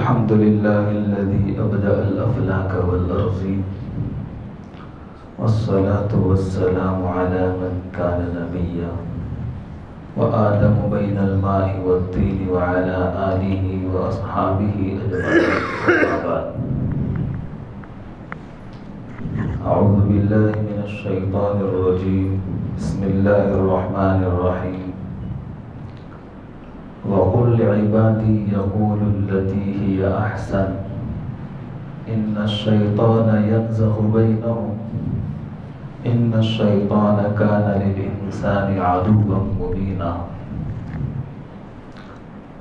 الحمد لله الذي أبدأ الأفلاك والأرضين، والصلاة والسلام على من كان نبيا وآدم بين الماء والطين وعلى آله وأصحابه أجمعين. أعوذ بالله من الشيطان الرجيم. بسم الله الرحمن الرحيم. وقل لعبادي يقولوا التي هي أحسن إن الشيطان ينزغ بينهم إن الشيطان كان للإنسان عدوا مبينا.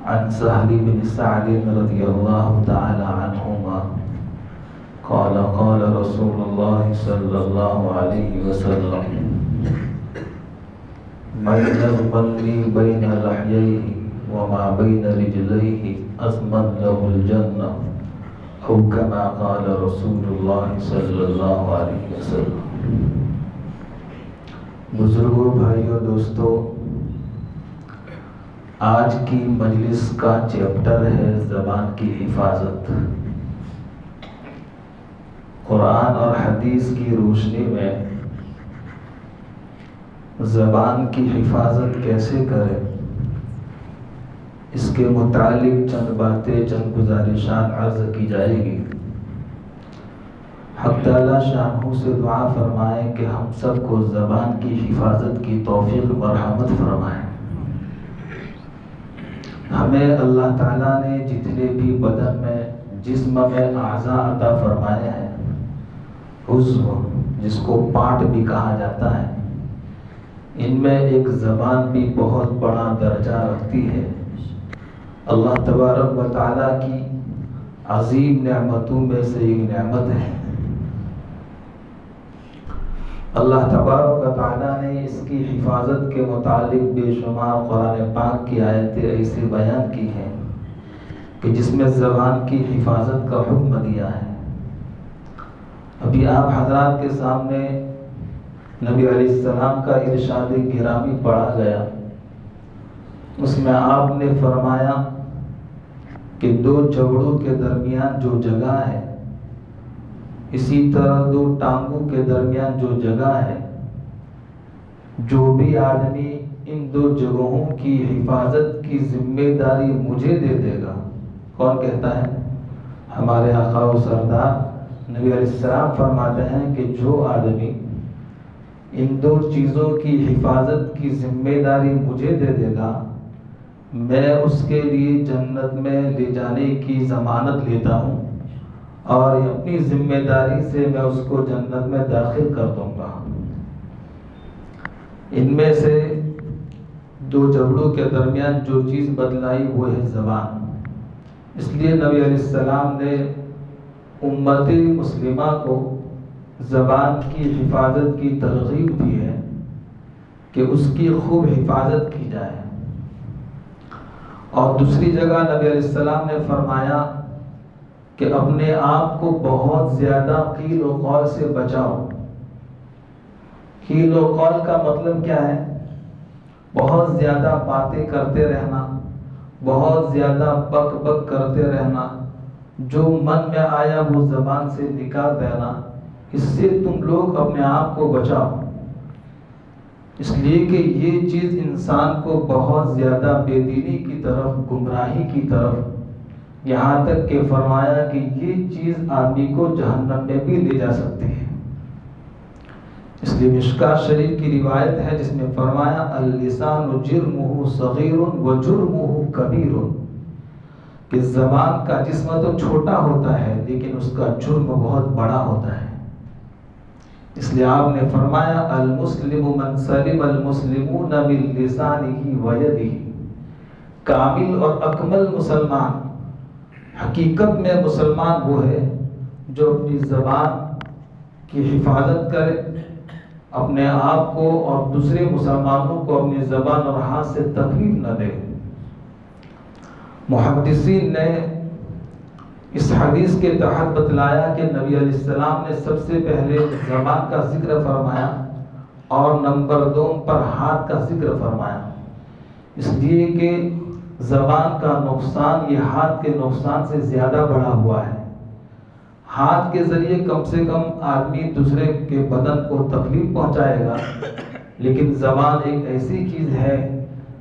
عن سهل بن سعد رضي الله تعالى عنهما قال قال رسول الله صلى الله عليه وسلم من يضمن لي بين لحييه وما بين رجليه أضمن له الجنة أو كما قال رسول الله صلی اللہ علیہ وسلم. بزرگوں، بھائیوں، دوستوں، آج کی مجلس کا چیپٹر ہے زبان کی حفاظت. قرآن اور حدیث کی روشنی میں زبان کی حفاظت کیسے کریں، اس کے متعلق چند باتیں، چند گزارشات عرض کی جائے گی. حق تعالی شانہ سے دعا فرمائیں کہ ہم سب کو زبان کی حفاظت کی توفیق مرحمت فرمائیں. ہمیں اللہ تعالیٰ نے جتنے بھی بدن میں، جسم میں اعضاء عطا فرمائے ہیں، عضو جس کو پارٹ بھی کہا جاتا ہے، ان میں ایک زبان بھی بہت بڑا درجہ رکھتی ہے. اللہ تبارک و تعالیٰ کی عظیم نعمتوں میں سے ایک نعمت ہے. اللہ تبارک و تعالیٰ نے اس کی حفاظت کے متعلق بے شمار قرآن پاک کی آیتیں ایسے بیان کی ہیں کہ جس میں زبان کی حفاظت کا حکم دیا ہے. ابھی آپ حضرات کے سامنے نبی علیہ السلام کا ارشاد گرامی پڑھا گیا. اس میں آپ نے فرمایا کہ دو جبڑوں کے درمیان جو جگہ ہے، اسی طرح دو ٹانگوں کے درمیان جو جگہ ہے، جو بھی آدمی ان دو جگہوں کی حفاظت کی ذمہ داری مجھے دے دے گا. کون کہتا ہے؟ ہمارے آقا و سردار نبی علیہ السلام فرماتے ہیں کہ جو آدمی ان دو چیزوں کی حفاظت کی ذمہ داری مجھے دے دے گا، میں اس کے لیے جنت میں لے جانے کی ضمانت لیتا ہوں اور اپنی ذمہ داری سے میں اس کو جنت میں داخل کر دوں گا. ان میں سے دو جبڑوں کے درمیان جو چیز بتلائی وہ ہے زبان. اس لیے نبی علیہ السلام نے امت مسلمہ کو زبان کی حفاظت کی ترغیب دی ہے کہ اس کی خوب حفاظت کی جائے. اور دوسری جگہ نبی علیہ السلام نے فرمایا کہ اپنے آپ کو بہت زیادہ قیل و قول سے بچاؤ. قیل و قول کا مطلب کیا ہے؟ بہت زیادہ باتیں کرتے رہنا، بہت زیادہ بک بک کرتے رہنا، جو من میں آیا وہ زبان سے نکال دینا. اس سے تم لوگ اپنے آپ کو بچاؤ. اس لیے کہ یہ چیز انسان کو بہت زیادہ بے دینی کی طرف، گمراہی کی طرف، یہاں تک کہ فرمایا کہ یہ چیز آدمی کو جہنم میں بھی لے جا سکتی ہے. اس لیے مشکوٰۃ شریف کی روایت ہے جس میں فرمایا اللسان جرمہ صغیر و جرمہ کبیر، کہ زبان کا جسم تو چھوٹا ہوتا ہے لیکن اس کا جرم بہت بڑا ہوتا ہے. اس لیے آپ نے فرمایا المسلم من سلم المسلمون من لسانہ و یدہ. کامل اور اکمل مسلمان، حقیقت میں مسلمان وہ ہے جو اپنی زبان کی حفاظت کرے، اپنے آپ کو اور دوسرے مسلمانوں کو اپنی زبان اور ہاتھ سے تکلیف نہ دے. محدثین نے اس حدیث کے تحت بتلایا کہ نبی علیہ السلام نے سب سے پہلے زبان کا ذکر فرمایا اور نمبر 2 پر ہاتھ کا ذکر فرمایا. اس لیے کہ زبان کا نقصان یہ ہاتھ کے نقصان سے زیادہ بڑا ہوا ہے۔ ہاتھ کے ذریعے کم سے کم آدمی دوسرے کے بدن کو تکلیف پہنچائے گا، لیکن زبان ایک ایسی چیز ہے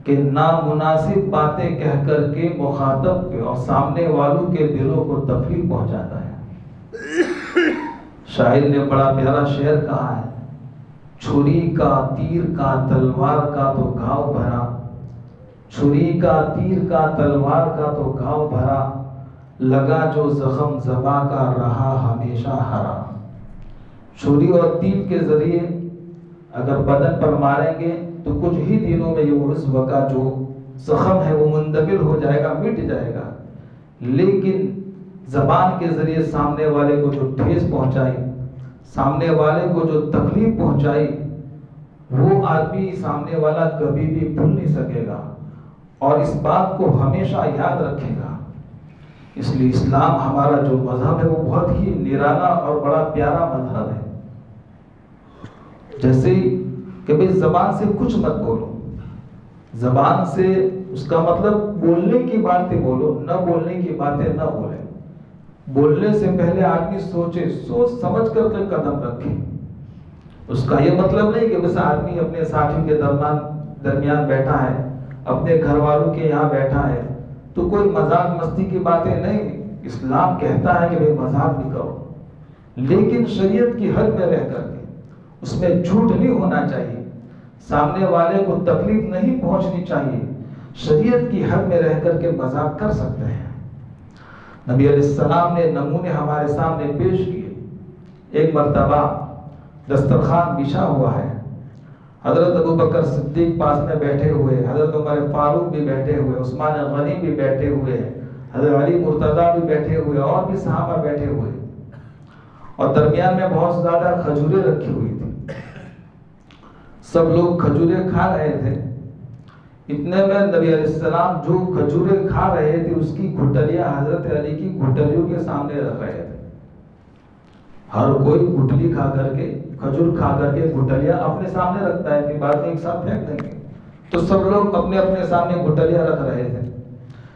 کہ نامناسب باتیں کہہ کر کے مخاطب کے اور سامنے والوں کے دلوں کو تکلیف پہنچاتا ہے۔ شاعر نے بڑا پیارا شعر کہا ہے، چھری کا تیر کا تلوار کا تو گھاؤ بھرا، چھری کا تیر کا تلوار کا تو گھاؤ بھرا، لگا جو زخم زباں کا رہا ہمیشہ ہرا۔ چھری اور تیر کے ذریعے اگر بدن پر ماریں گے تو کچھ ہی دنوں میں یہ عضو کا جو زخم ہے وہ مندمل ہو جائے گا، مٹ جائے گا، لیکن زبان کے ذریعے سامنے والے کو جو ٹھیس پہنچائی، سامنے والے کو جو تکلیف پہنچائی، وہ آدمی سامنے والا کبھی بھی بھول نہیں سکے گا اور اس بات کو ہمیشہ یاد رکھے گا۔ اس لیے اسلام ہمارا جو مذہب ہے وہ بہت ہی نرالا اور بڑا پیارا مذہب ہے۔ جیسے کہ بھئی زبان سے کچھ مت بولو، زبان سے اس کا مطلب بولنے کی باتیں بولو، نہ بولنے کی باتیں نہ بولے۔ بولنے سے پہلے آدمی سوچے، سوچ سمجھ کر کے قدم رکھے۔ اس کا یہ مطلب نہیں کہ بس آدمی اپنے ساتھی کے درمیان بیٹھا ہے، اپنے گھر والوں کے یہاں بیٹھا ہے تو کوئی مذاق مستی کی باتیں نہیں۔ اسلام کہتا ہے کہ بھئی مذاق بھی کرو، لیکن شریعت کی حد میں رہ کر کے، اس میں جھوٹ نہیں ہونا چاہیے، سامنے والے کو تکلیف نہیں پہنچنی چاہیے، شریعت کی حد میں رہ کر کے مذاق کر سکتے ہیں۔ نبی علیہ السلام نے نمونے ہمارے سامنے پیش کیے۔ ایک مرتبہ دسترخوان بچھا ہوا ہے، حضرت ابوبکر صدیق پاس میں بیٹھے ہوئے، حضرت عمر فاروق بھی بیٹھے ہوئے، عثمان غنی بھی بیٹھے ہوئے، حضرت علی مرتضیٰ بھی بیٹھے ہوئے، اور بھی صحابہ بیٹھے ہوئے، اور درمیان میں بہت زیادہ کھجوریں رکھی ہوئی تھی۔ سب لوگ کھجوریں کھا رہے تھے۔ اتنے میں نبی علیہ السلام جو کھجوریں کھا رہے تھے اس کی گھٹلیاں حضرت علی کی گھٹلیوں کے سامنے رکھ رہے تھے۔ ہر کوئی گھٹلی کھا کر کے، کھجور کھا کر کے گھٹلیاں اپنے سامنے رکھتا ہے، پھر بعد میں ایک ساتھ پھینک دیں گے، تو سب لوگ اپنے اپنے سامنے گھٹلیاں رکھ رہے تھے،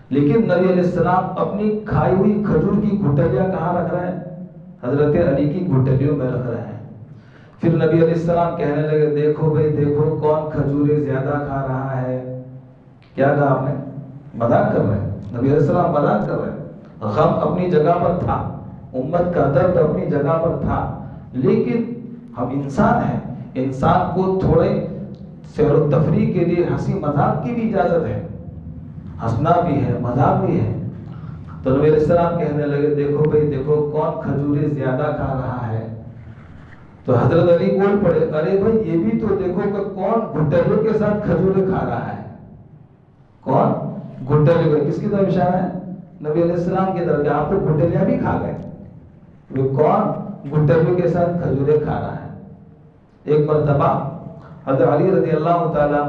لیکن نبی علیہ السلام اپنی کھائی ہوئی کھجور کی گھٹلیاں کہاں رکھ رہے ہیں؟ حضرت علی کی گھٹلیوں میں رکھ رہے ہیں۔ پھر نبی علیہ السلام کہنے لگے، دیکھو بھئی دیکھو کون کھجوریں زیادہ کھا رہا ہے۔ کیا کہا آپ نے؟ مذاق کر رہے ہیں۔ نبی علیہ السلام مذاق کر رہے ہیں۔ غم اپنی جگہ پر تھا، امت کا درد اپنی جگہ پر تھا، لیکن ہم انسان ہیں، انسان کو تھوڑے سیر و تفریح کے لیے ہنسی مذاق کی بھی اجازت ہے، ہنسنا بھی ہے، مذاق بھی ہے۔ تو نبی علیہ السلام کہنے لگے، دیکھو بھئی دیکھو کون کھجوریں زیادہ کھا رہا ہے۔ تو حضرت علی بول پڑے، ارے بھئی یہ بھی تو دیکھو کہ کون گھٹلیوں کے ساتھ کھجوریں کھا رہا ہے۔ کون؟ گھٹلیوں کا کس کی طرف اشارہ ہے؟ نبی علیہ السلام کی طرف، کہ آپ تو گھٹلیاں بھی کھا گئے۔ وہ کون گھٹلیوں کے ساتھ کھجوریں کھا رہا ہے؟ ایک مرتبہ حضرت علی رضی اللہ تعالیٰ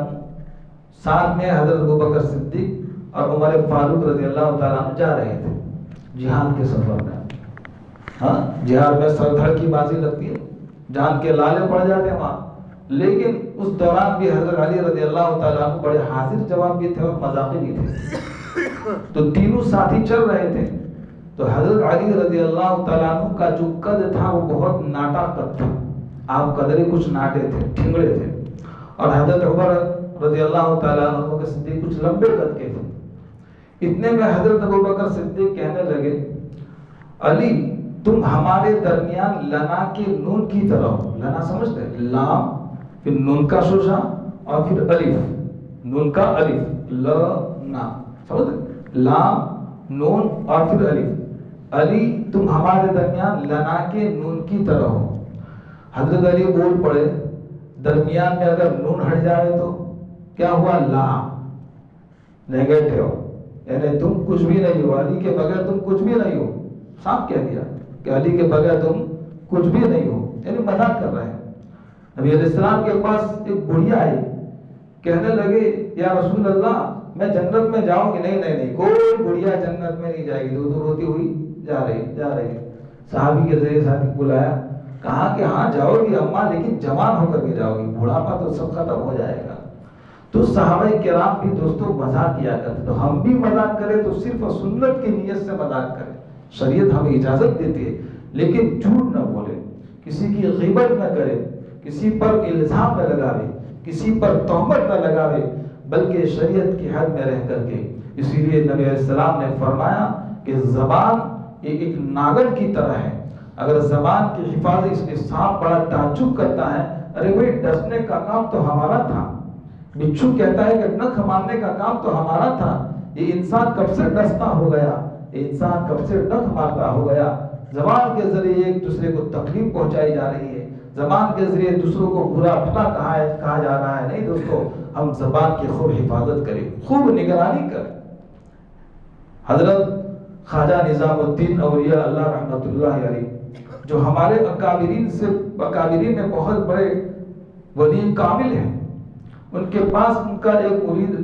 ساتھ میں حضرت ابوبکر صدیق اور عمر فاروق رضی اللہ تعالیٰ جا رہے تھے جہاد کے سفر میں۔ ہاں، جہاد میں سر دھڑ کی بازی لگتی ہے، جان کے لالے پڑ جاتے ہیں وہاں، لیکن اس دوران بھی حضرت علی رضی اللہ تعالیٰ بڑے حاضر جواب بھی تھے اور مذاقی بھی تھے۔ تو تینوں ساتھی چل رہے تھے، تو حضرت علی رضی اللہ تعالیٰ کا جو قد تھا وہ بہت ناٹا قد تھا، آپ قدرے کچھ ناٹے تھے، ٹھنگڑے تھے، اور حضرت عمر رضی اللہ تعالیٰ عنہ کے صدیق کچھ لمبے قد کے تھے۔ اتنے میں حضرت ابوبکر صدیق کہنے لگے، علی تم ہمارے درمیان لنا کے نون کی طرح ہو۔ لنا سمجھتے ہیں؟ لام، پھر نون کا شوشا، اور پھر الف، نون کا الف، لنا، سمجھتے؟ لام، نون اور پھر الف۔ علی تم ہمارے درمیان لنا کے نون کی طرح ہو۔ حضرت علی بول پڑے، درمیان میں اگر نون ہٹ جائے تو کیا ہوا؟ لا، نیگیٹو، یعنی تم کچھ بھی نہیں ہو، علی کے بغیر تم کچھ بھی نہیں ہو۔ صاف کہہ دیا کہ علی کے بغیر تم کچھ بھی نہیں ہو، یعنی مذاق کر رہے ہیں۔ نبی علیہ السلام کے پاس ایک بڑھیا آئی، کہنے لگے، یا رسول اللہ میں جنت میں جاؤں گی؟ نہیں نہیں نہیں، کوئی بڑھیا جنت میں نہیں جائے گی، دور دور ہوتی ہوئی جا رہی۔ صحابی کے ذریعے صحابی کو بلایا، کہا کہ ہاں جاؤ گی اماں، لیکن جوان ہو کر کے جاؤ گی، بڑھاپا تو سب ختم ہو جائے گا۔ تو صحابہ کرام بھی دوستوں مذاق کیا کرتے، تو ہم بھی مذاق کریں تو صرف سنت کی نیت سے مذاق کریں، شریعت ہمیں اجازت دیتی ہے، لیکن جھوٹ نہ بولے، کسی کی غیبت نہ کرے، کسی پر الزام نہ لگاوے، کسی پر تہمت نہ لگاوے، بلکہ شریعت کی حد میں رہ کر کے۔ اسی لیے نبی علیہ السلام نے فرمایا کہ زبان یہ ایک ناگر کی طرح ہے، اگر زبان کی حفاظت، اس کے سانپ بڑا تعجب کرتا ہے، ارے بھائی ڈسنے کا کام تو ہمارا تھا، بچھو کہتا ہے کہ نخ مارنے کا کام تو ہمارا تھا، یہ انسان کب سے ڈستا ہو گیا، یہ انسان کب سے نخ مارتا ہو گیا۔ زبان کے ذریعے ایک دوسرے کو تکلیف پہنچائی جا رہی ہے، زبان کے ذریعے دوسروں کو برا بھلا کہا جا رہا ہے۔ نہیں دوستو، ہم زبان کی خوب حفاظت کریں، خوب نگرانی کریں۔ حضرت خواجہ نظام الدین اولیاء اللہ رحمۃ اللہ علیہ، جو ہمارے اکابرین میں بہت بڑے ولی کامل ہیں، ان کے پاس ان کا ایک مرید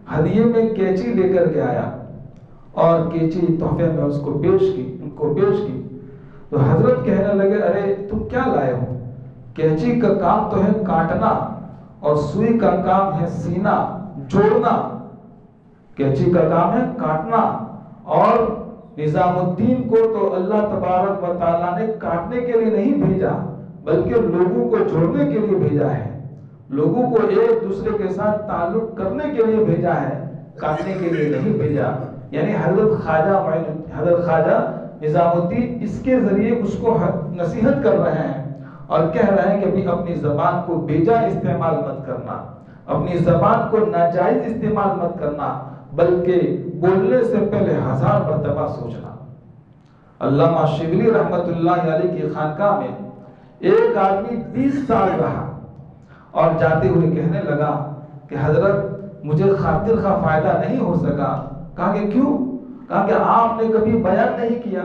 ہدیے میں کینچی لے کر کے آیا اور کینچی تحفے میں ان کو پیش کی تو حضرت کہنے لگے، ارے تم کیا لائے ہو؟ کینچی کا کام تو ہے کاٹنا اور سوئی کا کام ہے سینہ جوڑنا، کینچی کا کام ہے کاٹنا، اور نظام الدین کو تو اللہ تبارک و تعالیٰ نے کاٹنے کے لیے نہیں بھیجا بلکہ لوگوں کو جوڑنے کے لیے بھیجا ہے، لوگوں کو ایک دوسرے کے ساتھ تعلق کرنے کے لیے بھیجا ہے، کاٹنے کے لیے نہیں بھیجا۔ یعنی حضرت خواجہ نظام الدین اس کے ذریعے اس کو نصیحت کر رہے ہیں اور کہہ رہے ہیں کہ بھی اپنی زبان کو بیجا استعمال مت کرنا، اپنی زبان کو ناجائز استعمال مت کرنا، بلکہ بولنے سے پہلے 1000 مرتبہ سوچنا۔ علامہ شبلی رحمت اللہ علیہ کی خانقاہ میں ایک آدمی 20 سال رہا اور جاتے ہوئے کہنے لگا کہ حضرت مجھے خاطر خواہ فائدہ نہیں ہو سکا۔ کہا کہ کیوں؟ کہا کہ آپ نے کبھی بیان نہیں کیا،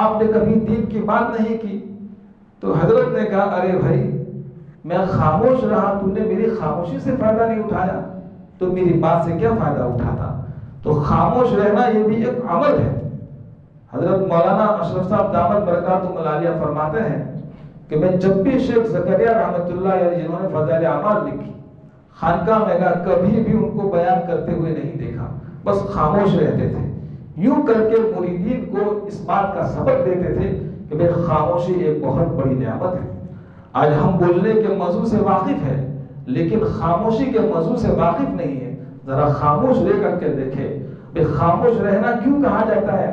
آپ نے کبھی دین کی بات نہیں کی۔ تو حضرت نے کہا، ارے بھائی میں خاموش رہا، تو نے میری خاموشی سے فائدہ نہیں اٹھایا تو میری بات سے کیا فائدہ اٹھاتا؟ تو خاموش رہنا یہ بھی ایک عمل ہے۔ حضرت مولانا اشرف صاحب دامت برکاتہم العالیہ فرماتے ہیں کہ میں جب بھی شیخ زکریا رحمت اللہ علیہ جنہوں نے فضائل اعمال لکھی، خانقاہ میں گیا، کبھی بھی ان کو بیان کرتے ہوئے نہیں دیکھا، بس خاموش رہتے تھے۔ یوں کر کے مریدین کو اس بات کا سبق دیتے تھے کہ بے خاموشی ایک بہت بڑی نعمت ہے۔ آج ہم بولنے کے موضوع سے واقف ہے لیکن خاموشی کے موضوع سے واقف نہیں ہے۔ ذرا خاموش رہ کر کے دیکھیں، بے خاموش رہنا کیوں کہا جاتا ہے؟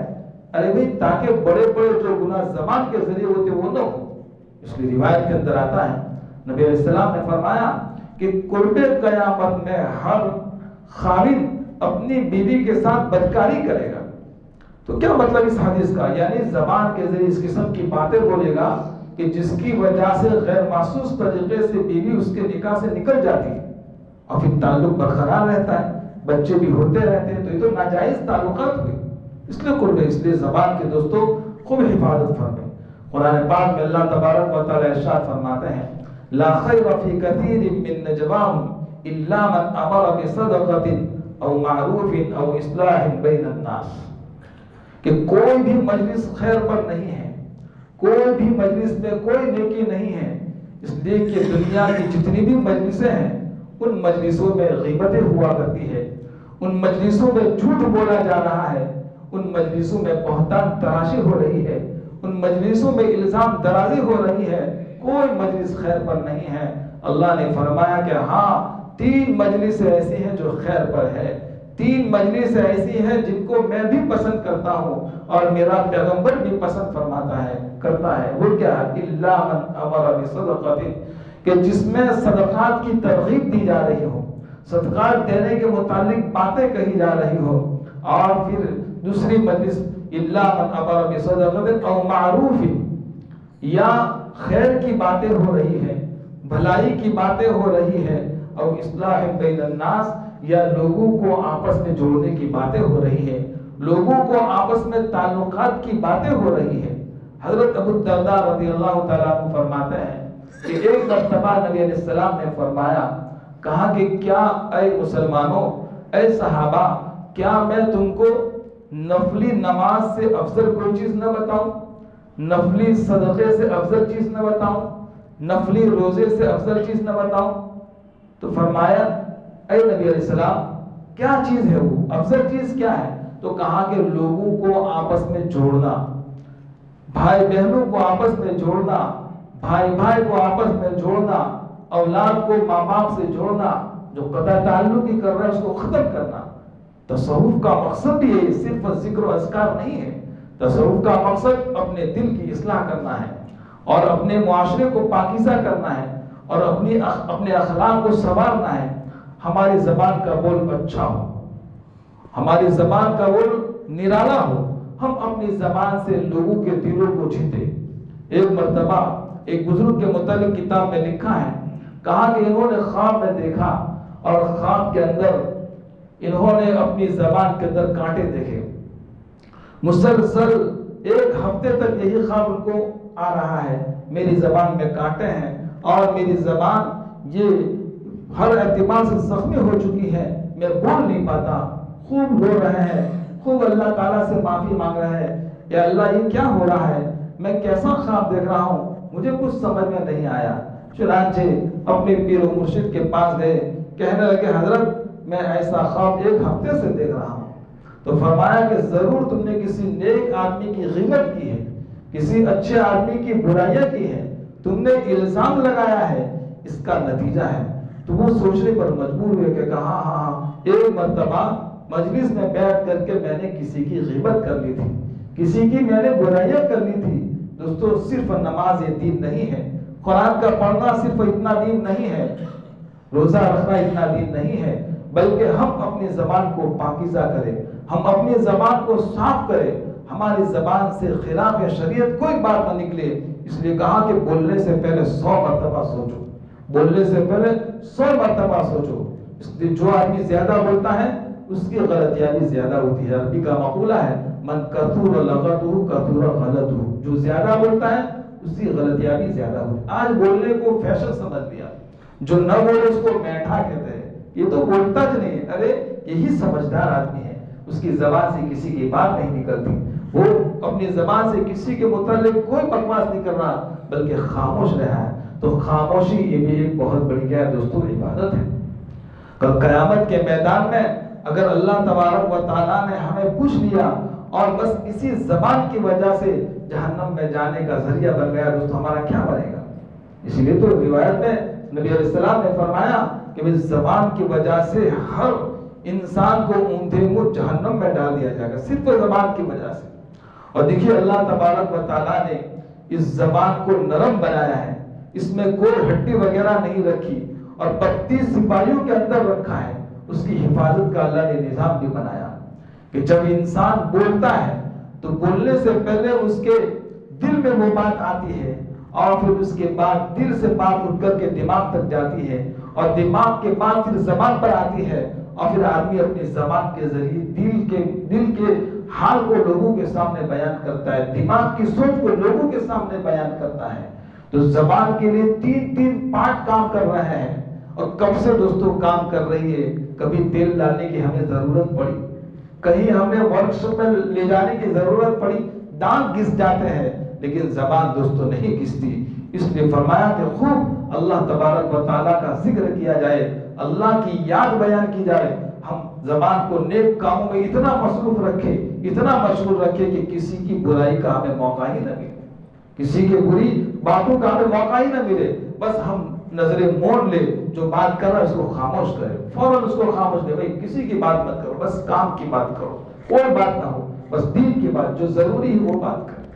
ارے بھائی تاکہ بڑے بڑے جو گناہ زبان کے ذریعے ہوتے وہ نہ ہو۔ اس لیے روایت کے اندر آتا ہے، نبی علیہ السلام نے فرمایا کہ قرب قیامت میں ہر خاوند اپنی بیوی کے ساتھ بدکاری کرے گا۔ تو کیا مطلب اس حدیث کا؟ یعنی زبان کے ذریعے اس قسم کی باتیں بولے گا کہ جس کی وجہ سے غیر محسوس طریقے سے بیوی اس کے نکاح سے نکل جاتی ہے اور پھر تعلق برقرار رہتا ہے، بچے بھی ہوتے رہتے ہیں، تو یہ تو ناجائز تعلقات ہوئے۔ اس لیے قرب، اس لیے زبان کے دوستوں خوب حفاظت فرمائیں۔ قرآن پاک میں اللہ تبارک و تعالی ارشاد فرماتے ہیں، لا خیر فی کثیر من نجواہم الا من امر بصدقۃ او معروف او اصلاح بین الناس، کہ کوئی بھی مجلس خیر پر نہیں ہے، کوئی بھی مجلس میں کوئی نیکی نہیں ہے، اس لیے کہ دنیا کی جتنی بھی مجلسیں ہیں ان مجلسوں میں غیبتیں ہوا کرتی ہے، ان مجلسوں میں جھوٹ بولا جا رہا ہے، ان مجلسوں میں بہتان تراشی ہو رہی ہے، ان مجلسوں میں الزام درازی ہو رہی ہے، کوئی مجلس خیر پر نہیں ہے۔ اللہ نے فرمایا کہ ہاں 3 مجلس ایسی ہیں جو خیر پر ہے، 3 مجلس ایسی ہیں جن کو میں بھی پسند کرتا ہوں اور میرا پیغمبر بھی پسند فرماتا ہے، کرتا ہے۔ وہ کیا ہے؟ الا من امر بصدقۃ، کہ جس میں صدقات کی ترغیب دی جا رہی ہو، صدقات دینے کے متعلق باتیں کہی جا رہی ہو، اور پھر دوسری مجلس الا من امر بصدقۃ او معروف، یا خیر کی باتیں ہو رہی ہے، بھلائی کی باتیں ہو رہی ہے، اور اصلاح بین الناس، یا لوگوں کو آپس میں جوڑنے کی باتیں ہو رہی ہے، لوگوں کو آپس میں تعلقات کی باتیں ہو رہی ہے۔ حضرت ابو الدرداء رضی اللہ تعالیٰ عنہ فرماتے ہیں کہ ایک مرتبہ نبی علیہ السلام نے فرمایا، کہا کہ کیا اے مسلمانوں، اے صحابہ، کیا میں تم کو نفلی نماز سے افضل کوئی چیز نہ بتاؤں، نفلی صدقے سے افضل چیز نہ بتاؤں، نفلی روزے سے افضل چیز نہ بتاؤں؟ تو فرمایا اے نبی علیہ السلام کیا چیز ہے وہ افضل چیز کیا ہے؟ تو کہا کہ لوگوں کو آپس میں جوڑنا، بھائی بہنوں کو آپس میں جوڑنا، بھائی بھائی کو آپس میں جوڑنا، اولاد کو ماں باپ سے جوڑنا، جو قطع تعلق ہی کر رہا ہے اس کو ختم کرنا۔ تصوف کا مقصد بھی ہے، صرف ذکر و اذکار نہیں ہے۔ تصوف کا مقصد اپنے دل کی اصلاح کرنا ہے اور اپنے معاشرے کو پاکیزہ کرنا ہے اور اپنے اخلاق کو سنوارنا ہے۔ ہماری زبان کا بول اچھا ہو، ہماری زبان کا بول نرالا ہو، ہم اپنی زبان سے لوگوں کے دلوں کو جیتے۔ ایک مرتبہ ایک بزرگ کے متعلق کتاب میں لکھا ہے، کہا کہ انہوں نے خواب میں دیکھا اور خواب کے اندر انہوں نے اپنی زبان کے اندر کانٹے دیکھے۔ مسلسل ایک ہفتے تک یہی خواب ان کو آ رہا ہے، میری زبان میں کانٹے ہیں اور میری زبان یہ ہر اعتبار سے زخمی ہو چکی ہے، میں بول نہیں پاتا۔ خوب رو رہے ہیں، خوب اللہ تعالیٰ سے معافی مانگ رہے ہیں، یا اللہ یہ کیا ہو رہا ہے، میں کیسا خواب دیکھ رہا ہوں، مجھے کچھ سمجھ میں نہیں آیا۔ چنانچہ اپنے پیر و مرشد کے پاس گئے، کہنے لگے حضرت میں ایسا خواب ایک ہفتے سے دیکھ رہا ہوں۔ تو فرمایا کہ ضرور تم نے کسی نیک آدمی کی غیبت کی ہے، کسی اچھے آدمی کی برائیاں کی ہے، تم نے الزام لگایا ہے، اس کا نتیجہ ہے۔ تو وہ سوچنے پر مجبور ہوئے کہ کہا ہاں ایک مرتبہ مجلس میں بیٹھ کر کے میں نے کسی کی غیبت کر لی تھی، کسی کی میں نے برائیاں کر لی تھی۔ دوستو صرف نماز یہ دین نہیں ہے، قرآن کا پڑھنا صرف اتنا دین نہیں ہے، روزہ رکھنا اتنا دین نہیں ہے، بلکہ ہم اپنی زبان کو پاکیزہ کریں، ہم اپنی زبان کو صاف کریں، ہماری زبان سے خلاف شریعت کوئی بات نہ نکلے۔ اس لیے کہا کہ بولنے سے پہلے 100 مرتبہ سوچو، بولنے سے پہلے 100 مرتبہ سوچو۔ اس لیے جو آدمی زیادہ بولتا ہے اس کی غلطیاں بھی زیادہ ہوتی ہے۔ عربی کا مقولہ ہے من کثر لغتہ کثر غلطہ، جو زیادہ بولتا ہے اس کی غلطیاں بھی زیادہ ہوتی ہیں۔ آج بولنے کو فیشن سمجھ لیا، جو نہ بولے اس کو میٹھا کہتے ہیں، یہ تو بولتا ہی نہیں۔ ارے یہی سمجھدار آدمی ہے، اس کی زبان سے کسی کی بات نہیں نکلتی، وہ اپنی زبان سے کسی کے متعلق کوئی بکواس نہیں کر رہا بلکہ خاموش رہا ہے۔ تو خاموشی یہ بھی ایک بہت بڑی کیا ہے دوستو عبادت ہے۔ کل قیامت کے میدان میں اگر اللہ تبارک و تعالیٰ نے ہمیں پوچھ لیا اور بس اسی زبان کی وجہ سے جہنم میں جانے کا ذریعہ بن گیا دوستو، ہمارا کیا بنے گا؟ اسی لیے تو روایت میں نبی علیہ السلام نے فرمایا کہ اس زبان کی وجہ سے ہر انسان کو اونھے منہ جہنم میں ڈال دیا جائے گا، صرف زبان کی وجہ سے۔ اور دیکھیے اللہ تبارک و تعالیٰ نے اس زبان کو نرم بنایا ہے، اس میں کوئی ہڈی وغیرہ نہیں رکھی اور 32 سپاہیوں کے اندر رکھا ہے۔ اس کی حفاظت کا اللہ نے نظام بھی بنایا کہ جب انسان بولتا ہے تو بولنے سے پہلے اس کے دل میں وہ بات آتی ہے اور پھر اس کے بعد دل سے بات اٹھ کر کے دماغ تک جاتی ہے اور دماغ کے بعد پھر زبان پر آتی ہے اور پھر آدمی اپنی زبان کے ذریعے دل کے حال کو لوگوں کے سامنے بیان کرتا ہے، دماغ کی سوچ کو لوگوں کے سامنے بیان کرتا ہے۔ تو زبان کے لیے 3 پارٹ کام کر رہے ہیں اور کب سے دوستوں کام کر رہی ہے۔ کبھی تیل ڈالنے کی ہمیں ضرورت پڑی، کہیں ہمیں ورک شاپ میں لے جانے کی ضرورت پڑی، دانت گھس جاتے ہیں لیکن زبان دوستوں نہیں گھستی۔ اس لیے فرمایا کہ خوب اللہ تبارک و تعالیٰ کا ذکر کیا جائے، اللہ کی یاد بیان کی جائے، ہم زبان کو نیک کاموں میں اتنا مصروف رکھے، اتنا مشغول رکھے کہ کسی کی برائی کا ہمیں موقع ہی نہ ملے، کسی کی بری باتوں کا ہمیں موقع ہی نہ ملے۔ بس ہم نظریں موڑ لے، جو بات کر رہا ہے اس کو خاموش کرے، فوراً اس کو خاموش کرے، بھائی کسی کی بات مت کرو، بس کام کی بات کرو، کوئی بات نہ ہو، بس دین کی بات جو ضروری ہے وہ بات کرے۔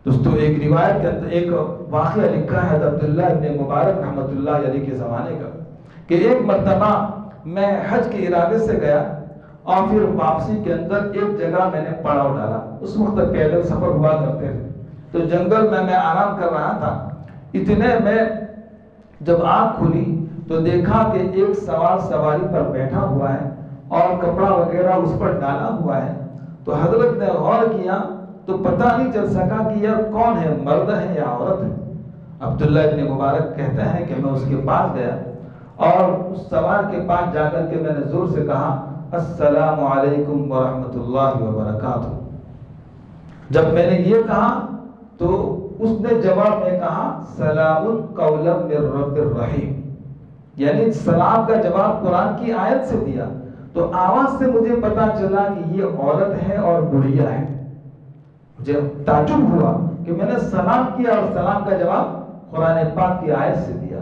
دوستو ایک روایت کے اندر ایک واقعہ لکھا ہے عبداللہ ابن مبارک رحمۃ اللہ علیہ کے زمانے کا کہ ایک مرتبہ میں حج کے ارادے سے گیا اور پھر واپسی کے اندر ایک جگہ میں نے پڑاؤ ڈالا۔ اس وقت پیدل سفر ہوا کرتے تھے تو جنگل میں آرام کر رہا تھا، اتنے میں جب آنکھ کھلی تو دیکھا کہ ایک سوار سواری پر بیٹھا ہوا ہے اور کپڑا وغیرہ اس پر ڈالا ہوا ہے۔ تو حضرت نے غور کیا تو پتہ نہیں چل سکا کہ یہ کون ہے، مرد ہے یا عورت ہے۔ عبداللہ ابن مبارک کہتے ہیں کہ میں اس کے پاس گیا اور اس سوار کے پاس جا کر کے میں نے زور سے کہا السلام علیکم ورحمۃ اللہ وبرکاتہ۔ جب میں نے یہ کہا تو اس نے جواب میں کہا سلام قولا من رب الرحیم، یعنی سلام کا جواب قرآن کی آیت سے دیا. تو آواز سے مجھے پتا چلا کہ یہ عورت ہے اور بڑھیا ہے. مجھے تعجب ہوا کہ میں نے سلام کیا اور سلام کا جواب قرآن پاک کی آیت سے دیا.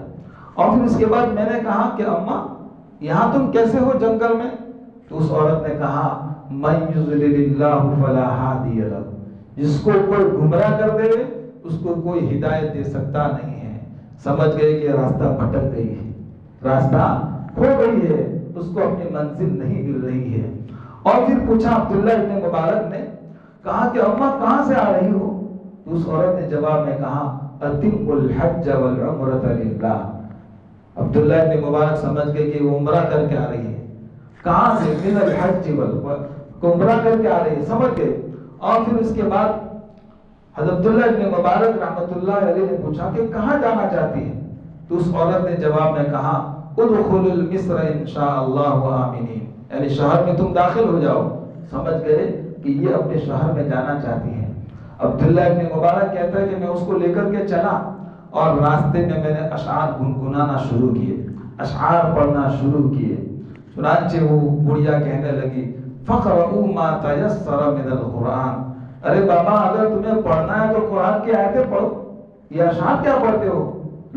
اور پھر اس کے بعد میں نے کہا کہ اماں یہاں تم کیسے ہو جنگل میں؟ تو اس عورت نے کہا من یضلل اللہ فلا ہادی لہ، جس کو کوئی گمراہ کر دے اس کو کوئی ہدایت دے سکتا نہیں ہے. سمجھ گئے کہ راستہ بھٹک گئی ہے، راستہ کھو گئی ہے، اس کو اپنی منزل نہیں مل رہی ہے. اور پھر پوچھا عبداللہ ابن مبارک نے، کہا کہ اماں کہاں سے آ رہی ہو؟ تو اس عورت نے جواب میں کہا اتم الحج والعمرۃ للہ. عبداللہ ابن مبارک سمجھ گئے کہ وہ عمرہ کر کے آ رہی ہے. کہاں سے؟ من الحج عمرہ کر کے آ رہی ہے، سمجھ گئے. اور پھر اس کے بعد حضرت عبداللہ ابن مبارک رحمۃ اللہ علیہ نے پوچھا کہ کہاں جانا چاہتی ہے؟ تو اس عورت نے جواب میں کہا ادخلوا المصر ان شاء اللہ آمنین، یعنی شہر میں تم داخل ہو جاؤ. سمجھ گئے کہ یہ اپنے شہر میں جانا چاہتی ہیں. عبداللہ ابن مبارک کہتا ہے کہ میں اس کو لے کر کے چلا اور راستے میں نے اشعار گنگنانا شروع کیے، اشعار پڑھنا شروع کیے. چنانچہ وہ بڑھیا کہنے لگی فقرؤوا ما تيسر من القرآن، ارے بابا اگر تمہیں پڑھنا ہے تو قرآن کی آیتیں پڑھو. یہ اشعار کیا پڑھتے ہو؟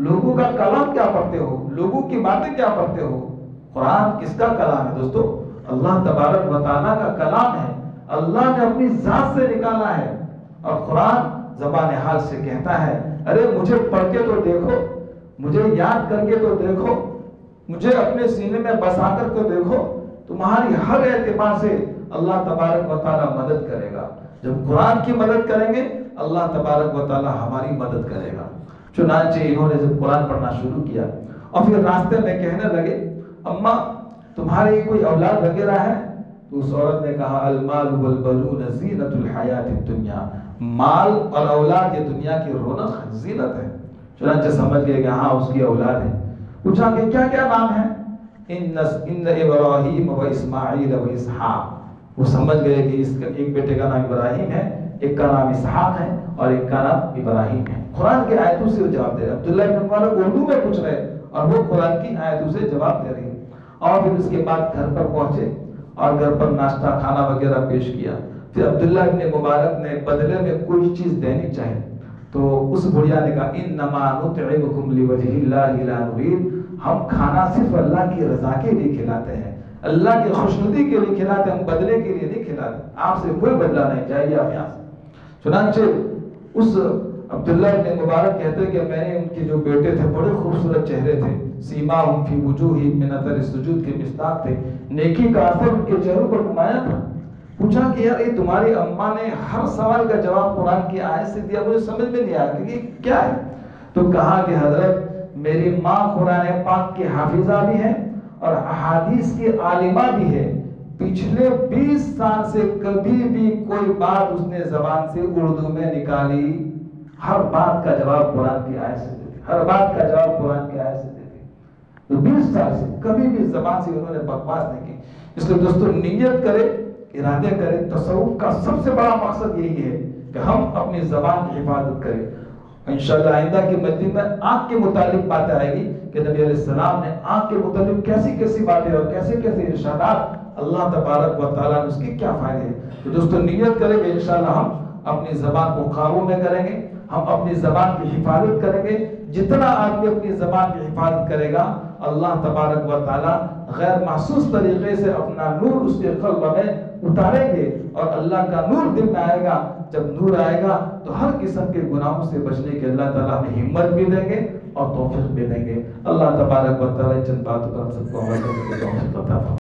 لوگوں کا کلام کیا پڑھتے ہو؟ لوگوں کی باتیں کیا پڑھتے ہو؟ قرآن کس کا کلام ہے دوستو؟ اللہ تبارک و تعالیٰ کا کلام ہے. اللہ نے اپنی ذات سے نکالا ہے. اور قرآن زبان حال سے کہتا ہے ارے مجھے پڑھ کے تو دیکھو، مجھے یاد کر کے تو دیکھو، مجھے اپنے سینے میں بسا کر کے دیکھو، تمہاری ہر اعتبار سے اللہ تبارک و تعالیٰ مدد کرے گا. جب قرآن کی مدد کریں گے اللہ تبارک و تعالیٰ ہماری مدد کرے گا. چنانچہ انہوں نے جب قرآن پڑھنا شروع کیا اور پھر راستے میں کہنے لگے اماں تمہاری کوئی اولاد وغیرہ ہے؟ تو اس عورت نے کہا المال والبنون زینت الحیات الدنیا، مال اور اولاد یہ دنیا کی رونق زینت ہے. چنانچہ سمجھ گئے کہ ہاں اس کی اولاد ہے. پوچھا کہ کیا کیا نام ہے؟ ان ابراہیم و اسماعیل و اسحاق. وہ سمجھ گئے کہ اس کا ایک بیٹے کا نام ابراہیم ہے، ایک کا نام اسحاق ہے اور ایک کا نام ابراہیم ہے. قرآن کی آیتوں سے وہ جواب دے رہے. عبداللہ بن مبارک اردو میں پوچھ رہے اور وہ قرآن کی آیتوں سے جواب دے رہی. اور پھر اس کے بعد گھر پر پہنچے اور گھر پر ناشتہ کھانا وغیرہ پیش کیا. پھر عبداللہ ابن مبارک نے بدلے میں کوئی چیز دینی چاہے تو اس بڑھیا نے کہا انما نطعمکم لوجہ اللہ لا نرید، ہم کھانا صرف اللہ کی رضا کے لیے کھلاتے ہیں، اللہ کی خوشنودی کے لیے کھلاتے ہیں، ہم بدلے کے لیے نہیں کھلاتے، آپ سے کوئی بدلہ نہیں چاہیے آپ یہاں سے. چنانچہ اس عبداللہ ابن مبارک کہتے ہیں کہ میں نے ان کے جو بیٹے تھے بڑے خوبصورت چہرے تھے، سیماہم فی وجوہہم من اثر السجود کے مصداق تھے، نیکی کا اثر ان کے چہروں پر نمایاں تھا. پوچھا کہ یار یہ تمہاری اماں نے ہر سوال کا جواب قرآن کی آیت سے دیا، مجھے سمجھ میں نہیں آیا کہ یہ کیا ہے. تو کہا کہ حضرت میری ماں قرآن پاک کی حافظہ بھی ہے اور احادیث کی عالمہ بھی ہے. پچھلے 20 سال سے کبھی بھی کوئی بات اس نے زبان سے اردو میں نکالی، ہر بات کا جواب قرآن کی آیت سے دیتی، ہر بات کا جواب قرآن کی آیت سے دیتی. تو 20 سال سے کبھی بھی زبان سے انہوں نے بکواس نہیں کی. اس لیے دوستو نیت کرے، ارادے کریں. تصوف کا سب سے بڑا مقصد یہی ہے کہ ہم اپنی زبان کی حفاظت کریں. انشاءاللہ آئندہ کی مجلس میں آنکھ کے متعلق باتیں آئے گی کہ نبی علیہ السلام نے آنکھ کے متعلق کیسی کیسی باتیں اور کیسے کیسے ارشادات اللہ تبارک و تعالیٰ نے اس کے کیا فائدے ہیں. تو دوستو نیت کریں کہ انشاءاللہ ہم اپنی زبان کو قابو میں کریں گے، ہم اپنی زبان کی حفاظت کریں گے. جتنا آدمی اپنی زبان کی حفاظت کرے گا اللہ تبارک و تعالیٰ غیر محسوس طریقے سے اپنا نور اس کے قلب میں اتاریں گے اور اللہ کا نور دل میں آئے گا. جب نور آئے گا تو ہر قسم کے گناہوں سے بچنے کے اللہ تعالیٰ ہمیں ہمت بھی دیں گے اور توفیق بھی دیں گے. اللہ تبارک و تعالیٰ چند باتوں پر ہم سب کو عمل کرنے کی توفیق عطا فرمائے.